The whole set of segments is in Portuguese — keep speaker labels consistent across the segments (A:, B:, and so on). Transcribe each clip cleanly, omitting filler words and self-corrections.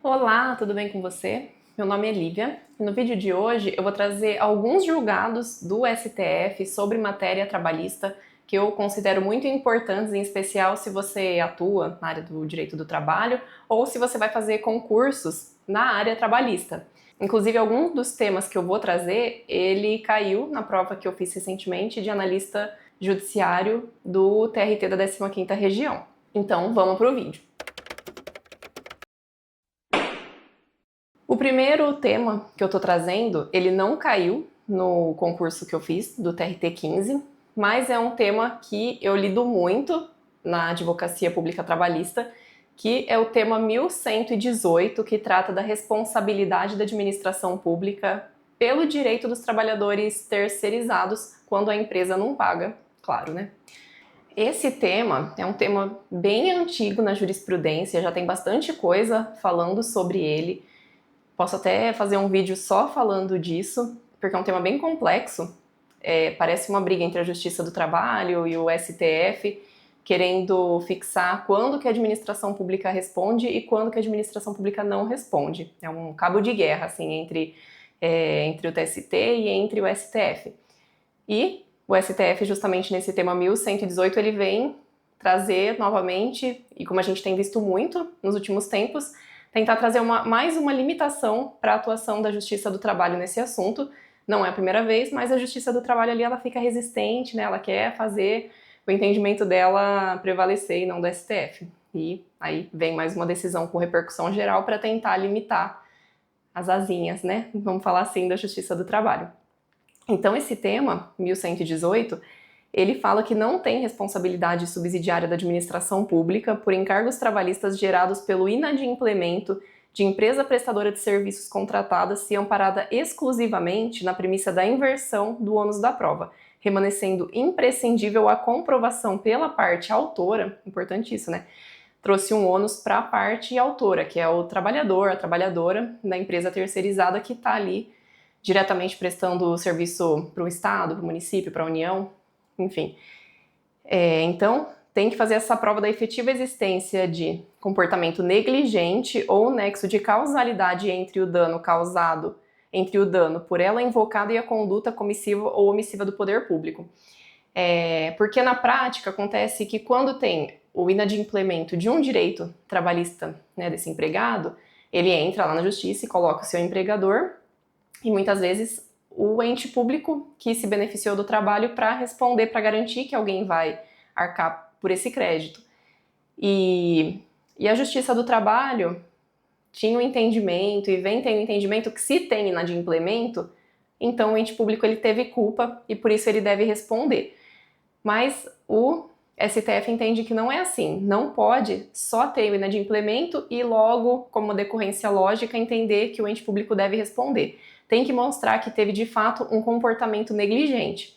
A: Olá, tudo bem com você? Meu nome é Lívia e no vídeo de hoje eu vou trazer alguns julgados do STF sobre matéria trabalhista que eu considero muito importantes, em especial se você atua na área do direito do trabalho ou se você vai fazer concursos na área trabalhista. Inclusive, algum dos temas que eu vou trazer, ele caiu na prova que eu fiz recentemente de analista judiciário do TRT da 15ª Região. Então, vamos pro vídeo. O primeiro tema que eu tô trazendo, ele não caiu no concurso que eu fiz do TRT 15, mas é um tema que eu lido muito na advocacia pública trabalhista, que é o tema 1118, que trata da responsabilidade da administração pública pelo direito dos trabalhadores terceirizados quando a empresa não paga, claro, né? Esse tema é um tema bem antigo na jurisprudência, já tem bastante coisa falando sobre ele. Posso até fazer um vídeo só falando disso, porque é um tema bem complexo. Parece uma briga entre a Justiça do Trabalho e o STF, querendo fixar quando que a administração pública responde e quando que a administração pública não responde. É um cabo de guerra, assim, entre o TST e entre o STF. E o STF, justamente nesse tema 1118, ele vem trazer novamente, e como a gente tem visto muito nos últimos tempos, tentar trazer mais uma limitação para a atuação da Justiça do Trabalho nesse assunto. Não é a primeira vez, mas a Justiça do Trabalho ali ela fica resistente, né? Ela quer fazer o entendimento dela prevalecer e não do STF. E aí vem mais uma decisão com repercussão geral para tentar limitar as asinhas, né? Vamos falar assim, da Justiça do Trabalho. Então esse tema, 1118, ele fala que não tem responsabilidade subsidiária da administração pública por encargos trabalhistas gerados pelo inadimplemento de empresa prestadora de serviços contratada se amparada exclusivamente na premissa da inversão do ônus da prova, remanescendo imprescindível a comprovação pela parte autora, importante isso, né? Trouxe um ônus para a parte autora, que é o trabalhador, a trabalhadora da empresa terceirizada que está ali diretamente prestando serviço para o Estado, para o município, para a União, enfim. Então, tem que fazer essa prova da efetiva existência de comportamento negligente ou nexo de causalidade entre o dano causado, entre o dano por ela invocado e a conduta comissiva ou omissiva do poder público. Porque na prática acontece que quando tem o inadimplemento de um direito trabalhista, né, desse empregado, ele entra lá na justiça e coloca o seu empregador e muitas vezes o ente público que se beneficiou do trabalho para responder, para garantir que alguém vai arcar por esse crédito. E a Justiça do Trabalho tinha um entendimento e vem tendo entendimento que se tem inadimplemento, então o ente público ele teve culpa e por isso ele deve responder. Mas o STF entende que não é assim, não pode só ter o inadimplemento e logo, como decorrência lógica, entender que o ente público deve responder. Tem que mostrar que teve de fato um comportamento negligente.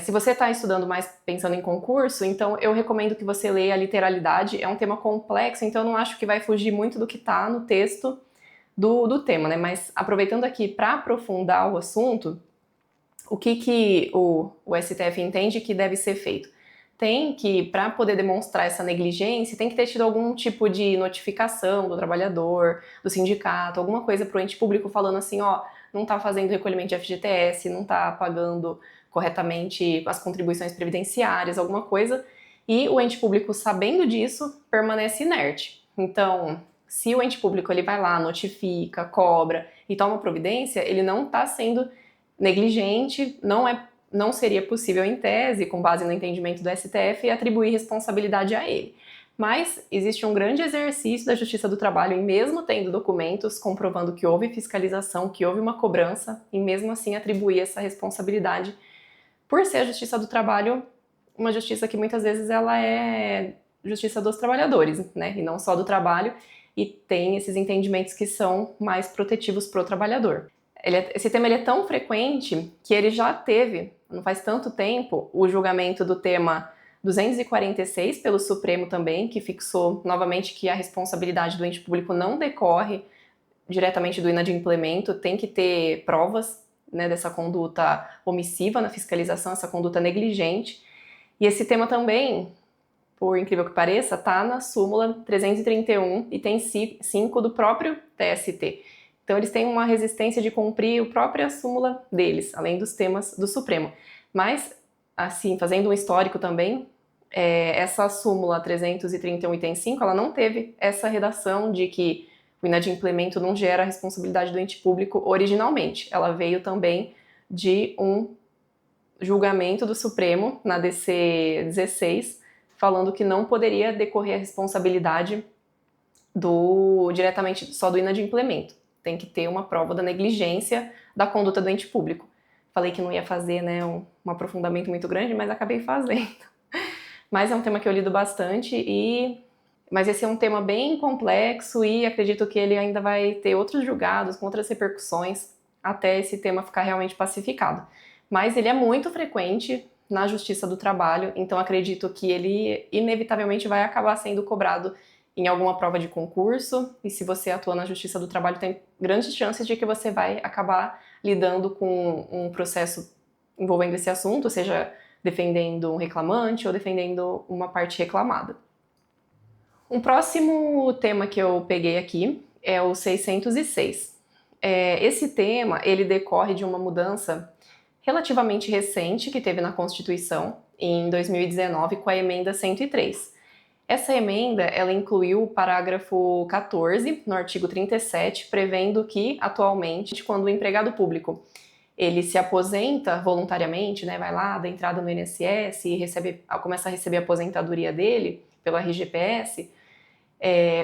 A: Se você está estudando mais pensando em concurso, então eu recomendo que você leia a literalidade, é um tema complexo, então eu não acho que vai fugir muito do que está no texto do tema, né? Mas aproveitando aqui para aprofundar o assunto, o que o STF entende que deve ser feito? Tem que, para poder demonstrar essa negligência, tem que ter tido algum tipo de notificação do trabalhador, do sindicato, alguma coisa para o ente público falando assim, ó, não está fazendo recolhimento de FGTS, não está pagando corretamente as contribuições previdenciárias, alguma coisa, e o ente público, sabendo disso, permanece inerte. Então, se o ente público ele vai lá, notifica, cobra e toma providência, ele não está sendo negligente, não seria possível, em tese, com base no entendimento do STF, atribuir responsabilidade a ele. Mas existe um grande exercício da Justiça do Trabalho em mesmo tendo documentos comprovando que houve fiscalização, que houve uma cobrança, e mesmo assim atribuir essa responsabilidade por ser a Justiça do Trabalho uma justiça que muitas vezes ela é justiça dos trabalhadores, né, e não só do trabalho, e tem esses entendimentos que são mais protetivos para o trabalhador. Esse tema ele é tão frequente que ele já teve, não faz tanto tempo, o julgamento do tema 246 pelo Supremo também, que fixou novamente que a responsabilidade do ente público não decorre diretamente do inadimplemento, tem que ter provas, né, dessa conduta omissiva na fiscalização, essa conduta negligente. E esse tema também, por incrível que pareça, está na súmula 331 e tem 5 do próprio TST. Então eles têm uma resistência de cumprir a própria súmula deles, além dos temas do Supremo. Mas, assim, fazendo um histórico também, essa súmula 331 item 5, ela não teve essa redação de que o inadimplemento não gera responsabilidade do ente público originalmente. Ela veio também de um julgamento do Supremo, na DC 16, falando que não poderia decorrer a responsabilidade diretamente só do inadimplemento. Tem que ter uma prova da negligência da conduta do ente público. Falei que não ia fazer, né, um aprofundamento muito grande, mas acabei fazendo. Mas é um tema que eu lido bastante, mas esse é um tema bem complexo e acredito que ele ainda vai ter outros julgados com outras repercussões até esse tema ficar realmente pacificado. Mas ele é muito frequente na Justiça do Trabalho, então acredito que ele inevitavelmente vai acabar sendo cobrado em alguma prova de concurso, e se você atua na Justiça do Trabalho, tem grandes chances de que você vai acabar lidando com um processo envolvendo esse assunto, seja defendendo um reclamante ou defendendo uma parte reclamada. Um próximo tema que eu peguei aqui é o 606. Esse tema, ele decorre de uma mudança relativamente recente que teve na Constituição, em 2019, com a emenda 103. Essa emenda, ela incluiu o parágrafo 14 no artigo 37, prevendo que, atualmente, quando o empregado público ele se aposenta voluntariamente, né, vai lá, dá entrada no INSS e começa a receber a aposentadoria dele pelo RGPS,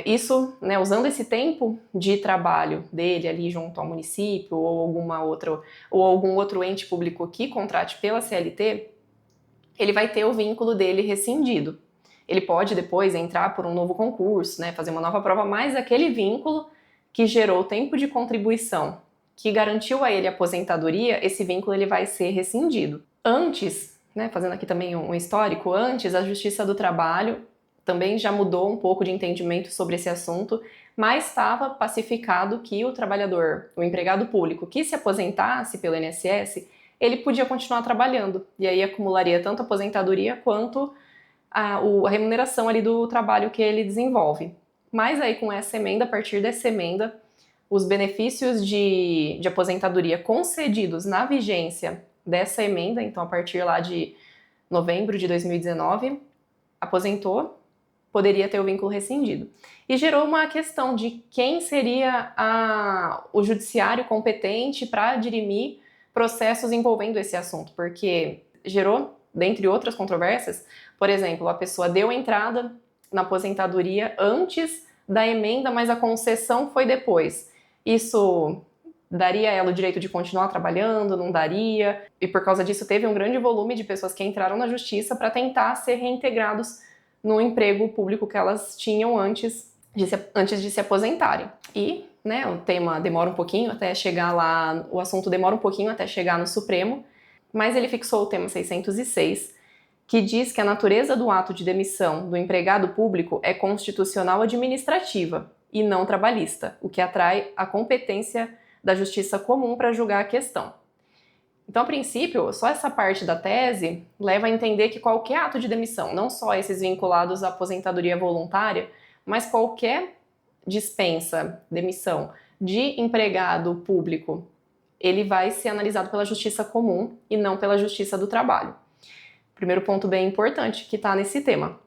A: isso, né, usando esse tempo de trabalho dele ali junto ao município ou algum outro ente público que contrate pela CLT, ele vai ter o vínculo dele rescindido. Ele pode depois entrar por um novo concurso, né, fazer uma nova prova, mas aquele vínculo que gerou tempo de contribuição, que garantiu a ele a aposentadoria, esse vínculo ele vai ser rescindido. Antes, né, fazendo aqui também um histórico, antes a Justiça do Trabalho também já mudou um pouco de entendimento sobre esse assunto, mas estava pacificado que o trabalhador, o empregado público, que se aposentasse pelo INSS, ele podia continuar trabalhando, e aí acumularia tanto a aposentadoria quanto a remuneração ali do trabalho que ele desenvolve. Mas aí com essa emenda, a partir dessa emenda, os benefícios de aposentadoria concedidos na vigência dessa emenda, então a partir lá de novembro de 2019, aposentou, poderia ter o vínculo rescindido. E gerou uma questão de quem seria o judiciário competente para dirimir processos envolvendo esse assunto, porque gerou, dentre outras controvérsias, por exemplo, a pessoa deu entrada na aposentadoria antes da emenda, mas a concessão foi depois. Isso daria a ela o direito de continuar trabalhando, não daria? E por causa disso teve um grande volume de pessoas que entraram na justiça para tentar ser reintegrados no emprego público que elas tinham antes de se aposentarem. E, né, o tema demora um pouquinho até chegar lá, o assunto demora um pouquinho até chegar no Supremo, mas ele fixou o tema 606, que diz que a natureza do ato de demissão do empregado público é constitucional administrativa e não trabalhista, o que atrai a competência da justiça comum para julgar a questão. Então, a princípio, só essa parte da tese leva a entender que qualquer ato de demissão, não só esses vinculados à aposentadoria voluntária, mas qualquer dispensa, demissão de empregado público, ele vai ser analisado pela justiça comum e não pela justiça do trabalho. Primeiro ponto bem importante que está nesse tema.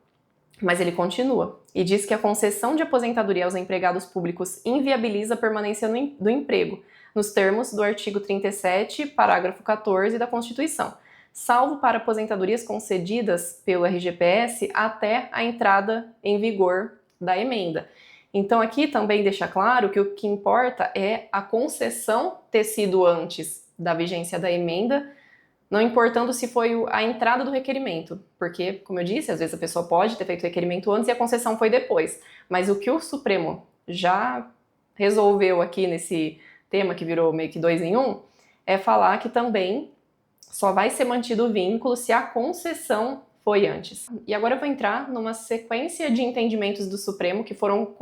A: Mas ele continua e diz que a concessão de aposentadoria aos empregados públicos inviabiliza a permanência do emprego, nos termos do artigo 37, parágrafo 14 da Constituição, salvo para aposentadorias concedidas pelo RGPS até a entrada em vigor da emenda. Então aqui também deixa claro que o que importa é a concessão ter sido antes da vigência da emenda, não importando se foi a entrada do requerimento, porque, como eu disse, às vezes a pessoa pode ter feito o requerimento antes e a concessão foi depois. Mas o que o Supremo já resolveu aqui nesse tema, que virou meio que 2 em 1, é falar que também só vai ser mantido o vínculo se a concessão foi antes. E agora eu vou entrar numa sequência de entendimentos do Supremo que foram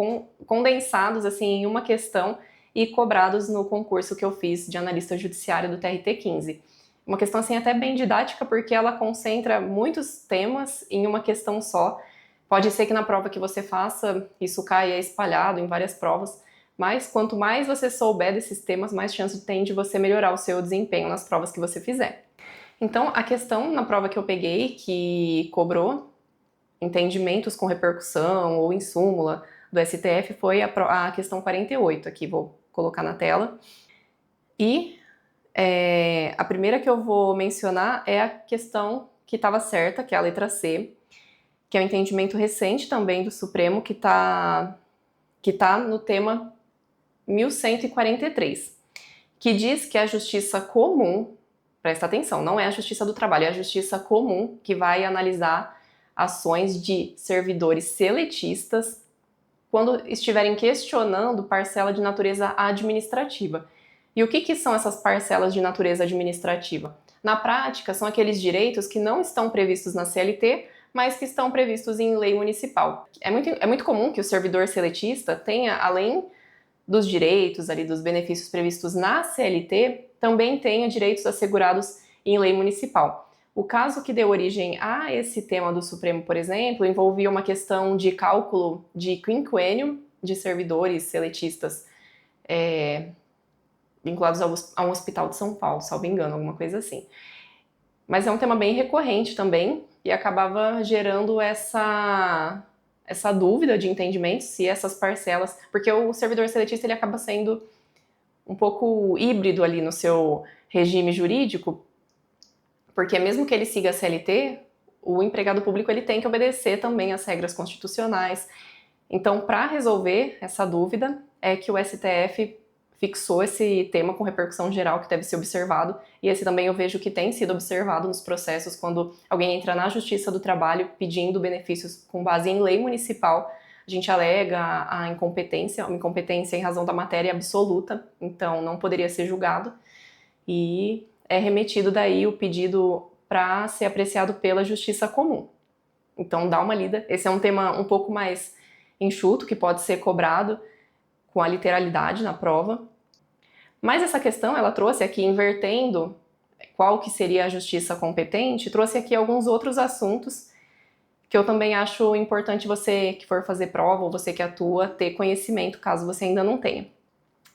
A: condensados assim, em uma questão e cobrados no concurso que eu fiz de analista judiciário do TRT 15. Uma questão assim até bem didática, porque ela concentra muitos temas em uma questão só, Pode ser que na prova que você faça, isso caia espalhado em várias provas, mas quanto mais você souber desses temas, mais chance tem de você melhorar o seu desempenho nas provas que você fizer. Então, a questão na prova que eu peguei, que cobrou entendimentos com repercussão ou em súmula do STF, foi a questão 48, aqui vou colocar na tela. E a primeira que eu vou mencionar é a questão que estava certa, que é a letra C, que é um entendimento recente também do Supremo, que tá no tema 1143, que diz que a justiça comum, presta atenção, não é a justiça do trabalho, é a justiça comum que vai analisar ações de servidores seletistas quando estiverem questionando parcela de natureza administrativa. E o que são essas parcelas de natureza administrativa? Na prática, são aqueles direitos que não estão previstos na CLT, mas que estão previstos em lei municipal. É muito comum que o servidor seletista tenha, além dos direitos ali, dos benefícios previstos na CLT, também tenha direitos assegurados em lei municipal. O caso que deu origem a esse tema do Supremo, por exemplo, envolvia uma questão de cálculo de quinquênio de servidores seletistas vinculados a um hospital de São Paulo, salvo engano, alguma coisa assim. Mas é um tema bem recorrente também e acabava gerando essa dúvida de entendimento se essas parcelas, porque o servidor seletista ele acaba sendo um pouco híbrido ali no seu regime jurídico, porque mesmo que ele siga a CLT, o empregado público ele tem que obedecer também às regras constitucionais. Então, para resolver essa dúvida, é que o STF fixou esse tema com repercussão geral que deve ser observado, e esse também eu vejo que tem sido observado nos processos quando alguém entra na Justiça do Trabalho pedindo benefícios com base em lei municipal, a gente alega a incompetência, uma incompetência em razão da matéria absoluta, então não poderia ser julgado, e é remetido daí o pedido para ser apreciado pela Justiça Comum. Então dá uma lida, esse é um tema um pouco mais enxuto, que pode ser cobrado com a literalidade na prova. Mas essa questão, ela trouxe aqui, invertendo qual que seria a justiça competente, trouxe aqui alguns outros assuntos que eu também acho importante você que for fazer prova ou você que atua ter conhecimento, caso você ainda não tenha.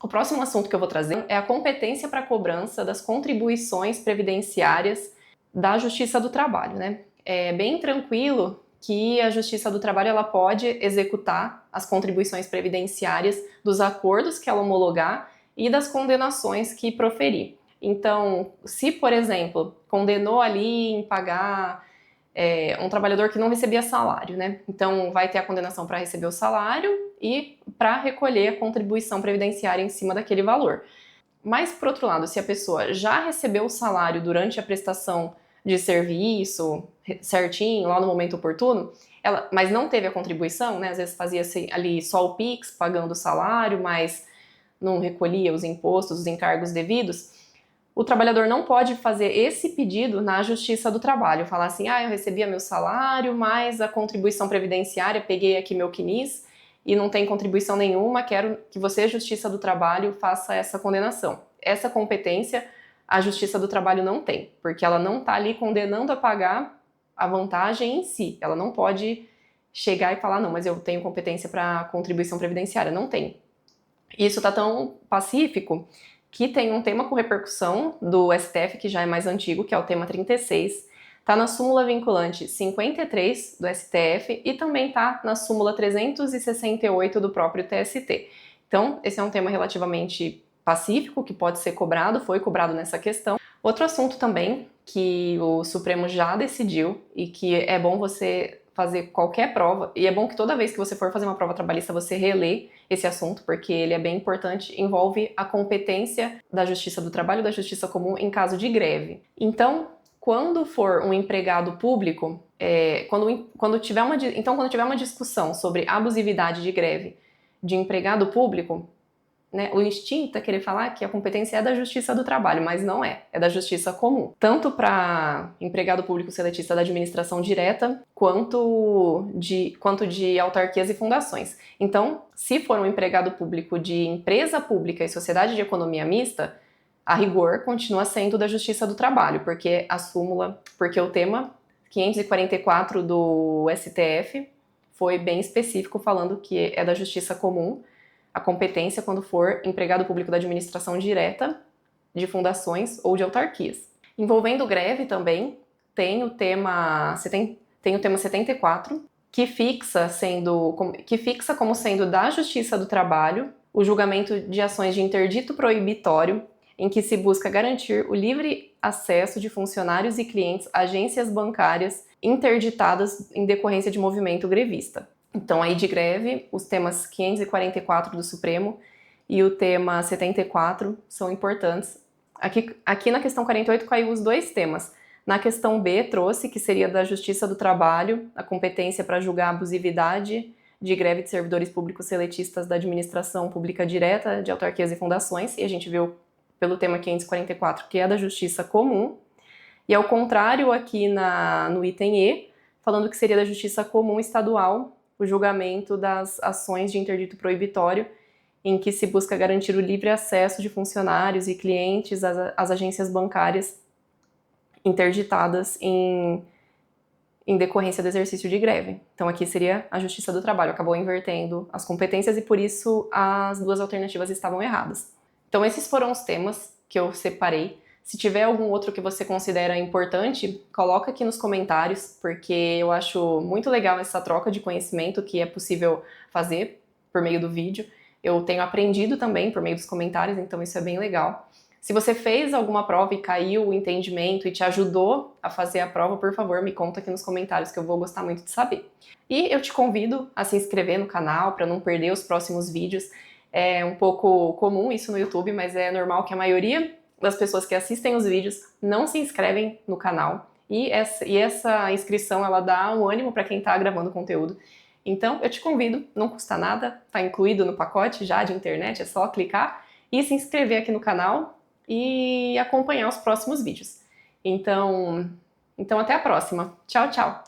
A: O próximo assunto que eu vou trazer é a competência para cobrança das contribuições previdenciárias da Justiça do Trabalho, né? É bem tranquilo que a Justiça do Trabalho ela pode executar as contribuições previdenciárias dos acordos que ela homologar e das condenações que proferir. Então, se, por exemplo, condenou ali em pagar um trabalhador que não recebia salário, né? Então, vai ter a condenação para receber o salário e para recolher a contribuição previdenciária em cima daquele valor. Mas, por outro lado, se a pessoa já recebeu o salário durante a prestação de serviço, certinho, lá no momento oportuno, mas não teve a contribuição, né? Às vezes fazia-se ali só o PIX, pagando o salário, mas não recolhia os impostos, os encargos devidos, o trabalhador não pode fazer esse pedido na Justiça do Trabalho, falar assim, eu recebia meu salário, mais a contribuição previdenciária, peguei aqui meu CNIS e não tem contribuição nenhuma, quero que você, Justiça do Trabalho, faça essa condenação. Essa competência a Justiça do Trabalho não tem, porque ela não está ali condenando a pagar a vantagem em si. Ela não pode chegar e falar, não, mas eu tenho competência para contribuição previdenciária. Não tem. Isso está tão pacífico que tem um tema com repercussão do STF, que já é mais antigo, que é o tema 36, está na súmula vinculante 53 do STF e também está na súmula 368 do próprio TST. Então, esse é um tema relativamente pacífico, que pode ser cobrado, foi cobrado nessa questão. Outro assunto também, que o Supremo já decidiu e que é bom você fazer qualquer prova, e é bom que toda vez que você for fazer uma prova trabalhista você relê esse assunto, porque ele é bem importante, envolve a competência da Justiça do Trabalho e da Justiça Comum em caso de greve. Então, quando for um empregado público, quando tiver uma discussão sobre abusividade de greve de empregado público, né, o instinto é querer falar que a competência é da Justiça do Trabalho, mas não é da Justiça Comum. Tanto para empregado público seletista da administração direta, quanto de autarquias e fundações. Então, se for um empregado público de empresa pública e sociedade de economia mista, a rigor continua sendo da Justiça do Trabalho, porque o tema 544 do STF foi bem específico, falando que é da justiça comum a competência quando for empregado público da administração direta, de fundações ou de autarquias. Envolvendo greve também, tem o tema 74, que fixa como sendo da Justiça do Trabalho o julgamento de ações de interdito proibitório em que se busca garantir o livre acesso de funcionários e clientes a agências bancárias interditadas em decorrência de movimento grevista. Então, aí de greve, os temas 544 do Supremo e o tema 74 são importantes. Aqui na questão 48 caiu os dois temas. Na questão B, trouxe que seria da Justiça do Trabalho a competência para julgar a abusividade de greve de servidores públicos seletistas da administração pública direta, de autarquias e fundações, e a gente viu pelo tema 544 que é da Justiça Comum. E ao contrário, aqui no item E, falando que seria da Justiça Comum Estadual o julgamento das ações de interdito proibitório em que se busca garantir o livre acesso de funcionários e clientes às agências bancárias interditadas em decorrência do exercício de greve. Então aqui seria a Justiça do Trabalho, acabou invertendo as competências e por isso as duas alternativas estavam erradas. Então esses foram os temas que eu separei. Se tiver algum outro que você considera importante, coloca aqui nos comentários, porque eu acho muito legal essa troca de conhecimento que é possível fazer por meio do vídeo. Eu tenho aprendido também por meio dos comentários, então isso é bem legal. Se você fez alguma prova e caiu o entendimento e te ajudou a fazer a prova, por favor, me conta aqui nos comentários que eu vou gostar muito de saber. E eu te convido a se inscrever no canal para não perder os próximos vídeos. É um pouco comum isso no YouTube, mas é normal que a maioria das pessoas que assistem os vídeos não se inscrevem no canal. E essa inscrição, ela dá um ânimo para quem está gravando conteúdo. Então, eu te convido, não custa nada, está incluído no pacote já de internet, é só clicar e se inscrever aqui no canal e acompanhar os próximos vídeos. Então até a próxima. Tchau, tchau!